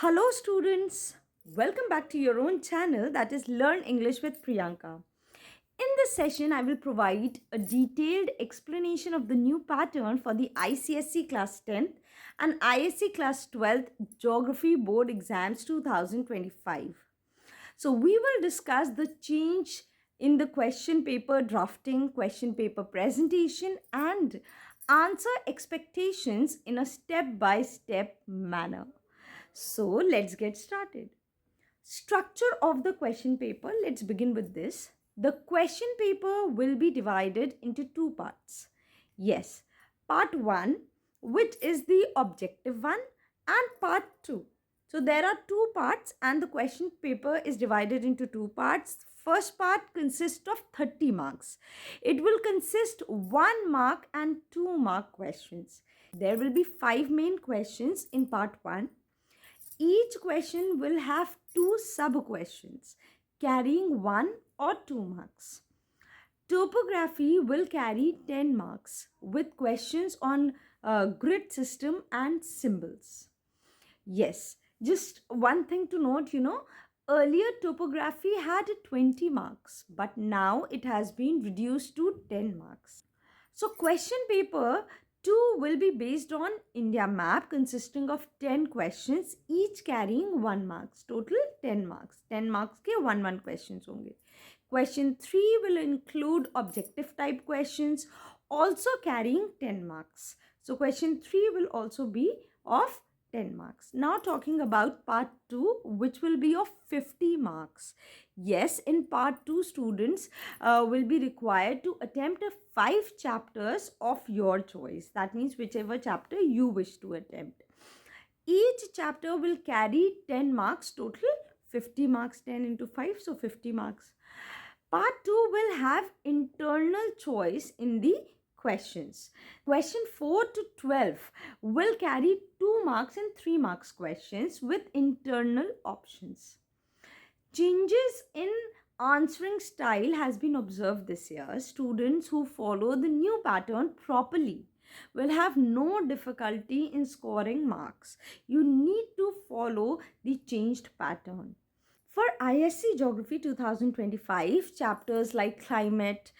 Hello students, welcome back to your own channel, that is Learn English with Priyanka. In this session, I will provide a detailed explanation of the new pattern for the ICSE Class 10th and ISC Class 12th Geography Board Exams 2025. So we will discuss the change in the question paper drafting, question paper presentation and answer expectations in a step-by-step manner. So let's get started. Structure of the question paper. Let's begin with this. The question paper will be divided into two parts. Yes, part 1, which is the objective one, and part 2. So there are two parts and the question paper is divided into two parts. First part consists of 30 marks. It will consist 1 mark and 2 mark questions. There will be 5 main questions in part 1. Each question will have 2 sub-questions carrying 1 or 2 marks. Topography will carry 10 marks with questions on grid system and symbols. Yes, just one thing to note, earlier topography had 20 marks, but now it has been reduced to 10 marks. So question paper 2 will be based on India map consisting of 10 questions, each carrying 1 marks. Total 10 marks. 10 marks ke 1 questions honge. Question 3 will include objective type questions, also carrying 10 marks. So question 3 will also be of 10 marks. Now talking about part 2, which will be of 50 marks. Yes, in part 2, students will be required to attempt 5 chapters of your choice. That means whichever chapter you wish to attempt. Each chapter will carry 10 marks, total 50 marks, 10 into 5, so 50 marks. Part 2 will have internal choice in the questions. Question 4 to 12 will carry 2 marks and 3 marks questions with internal options. Changes in answering style has been observed this year. Students who follow the new pattern properly will have no difficulty in scoring marks. You need to follow the changed pattern. For ISC Geography 2025, chapters like climate,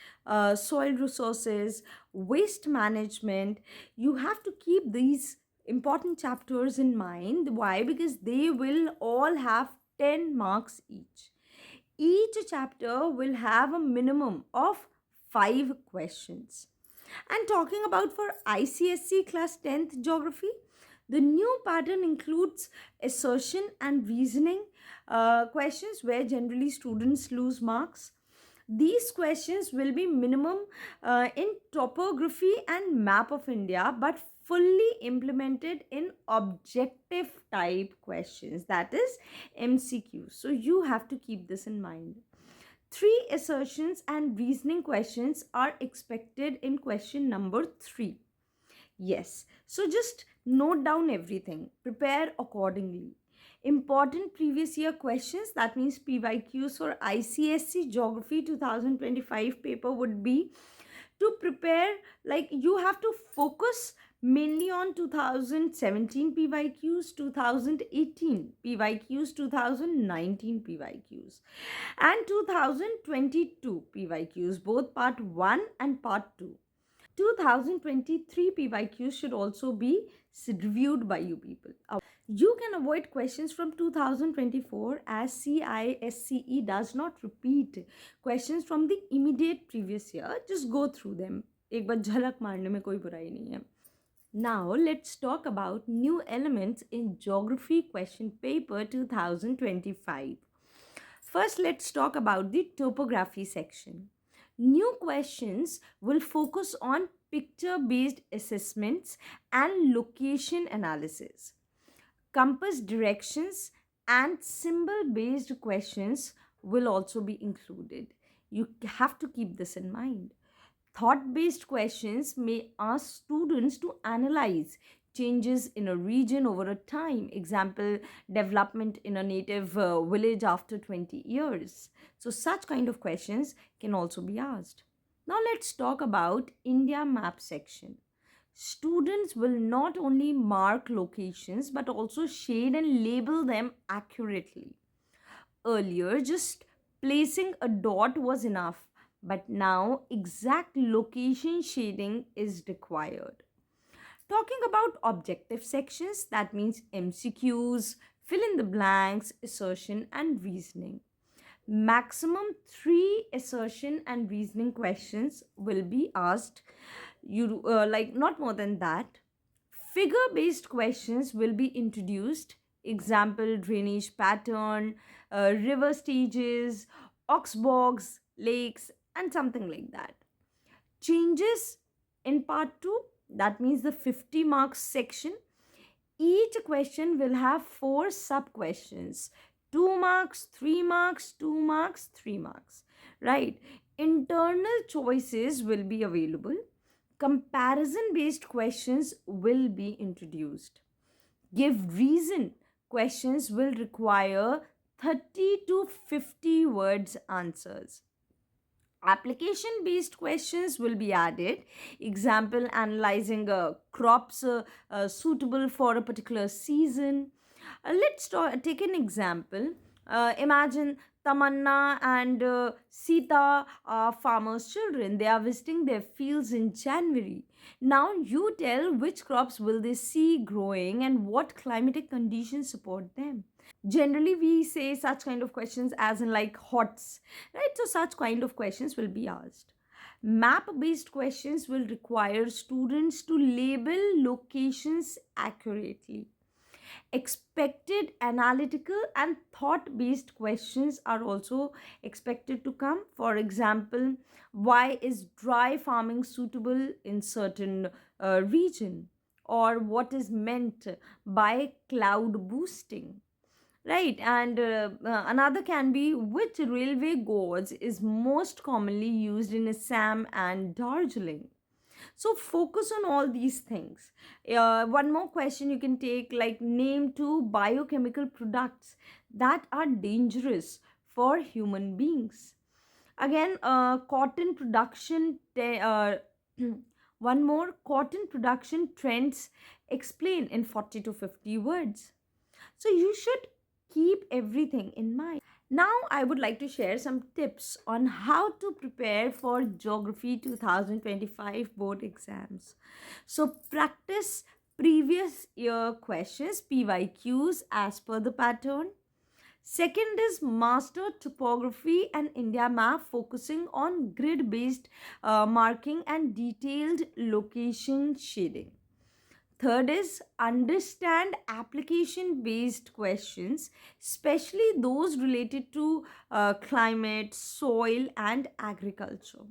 soil resources, waste management, you have to keep these important chapters in mind. Why? Because they will all have 10 marks each. Each chapter will have a minimum of 5 questions. And talking about for ICSE Class 10th Geography, the new pattern includes assertion and reasoning questions where generally students lose marks. These questions will be minimum in topography and map of India, but fully implemented in objective type questions, that is MCQs. So you have to keep this in mind. 3 assertions and reasoning questions are expected in question number 3. Yes, so just note down everything, prepare accordingly. Important previous year questions, that means PYQs for ICSE Geography 2025 paper would be to prepare, like you have to focus mainly on 2017 PYQs, 2018 PYQs, 2019 PYQs and 2022 PYQs, both part 1 and part 2. 2023 PYQs should also be reviewed by you people. You can avoid questions from 2024 as CISCE does not repeat questions from the immediate previous year. Just go through them. एक बार झलक मारने में कोई बुराई नहीं है. Now let's talk about new elements in Geography question paper 2025. First, let's talk about the topography section. New questions will focus on picture-based assessments and location analysis. Compass directions and symbol-based questions will also be included. You have to keep this in mind. Thought-based questions may ask students to analyze changes in a region over a time. Example, development in a native village after 20 years. So such kind of questions can also be asked. Now let's talk about India map section. Students will not only mark locations but also shade and label them accurately. Earlier, just placing a dot was enough, but now exact location shading is required. Talking about objective sections, that means MCQs, fill in the blanks, assertion, and reasoning. Maximum 3 assertion and reasoning questions will be asked. Like not more than that. Figure based questions will be introduced. Example: drainage pattern, river stages, ox bogs, lakes, and something like that. Changes in part 2, that means the 50 marks section. Each question will have 4 sub questions: 2 marks, 3 marks, 2 marks, 3 marks, right? Internal choices will be available. Comparison based questions will be introduced. Give reason questions will require 30 to 50 words answers. Application based questions will be added. Example: analyzing crops suitable for a particular season. Take an example. Imagine Tamanna and Sita are farmers' children. They are visiting their fields in January. Now you tell which crops will they see growing and what climatic conditions support them. Generally, we say such kind of questions as in like HOTS, right? So such kind of questions will be asked. Map based questions will require students to label locations accurately. Expected analytical and thought based questions are also expected to come. For example, why is dry farming suitable in certain region, or what is meant by cloud boosting, right? And another can be which railway gauge is most commonly used in Assam and Darjeeling. So focus on all these things. One more question you can take, like name 2 biochemical products that are dangerous for human beings. Again, cotton production. One more: cotton production trends explain in 40 to 50 words. So you should keep everything in mind. Now, I would like to share some tips on how to prepare for Geography 2025 board exams. So, practice previous year questions, PYQs, as per the pattern. Second is master topography and India map, focusing on grid based marking and detailed location shading. Third is understand application based questions, especially those related to climate, soil, and agriculture.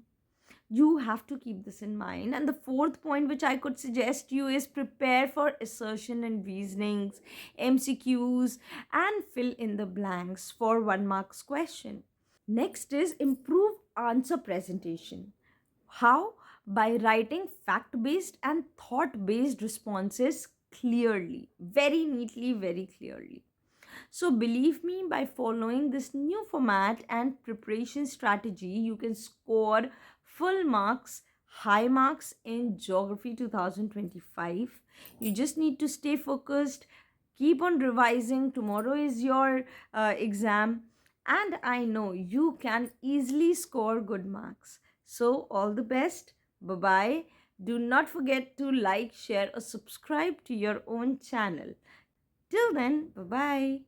You have to keep this in mind. And the fourth point, which I could suggest you, is prepare for assertion and reasonings, MCQs, and fill in the blanks for 1 marks question. Next is improve answer presentation. How? By writing fact based and thought based responses clearly, very neatly, very clearly. So, believe me, by following this new format and preparation strategy, you can score full marks, high marks in Geography 2025. You just need to stay focused, keep on revising. Tomorrow is your exam, and I know you can easily score good marks. So, all the best. Bye bye. Do not forget to like, share, or subscribe to your own channel. Till then, bye bye.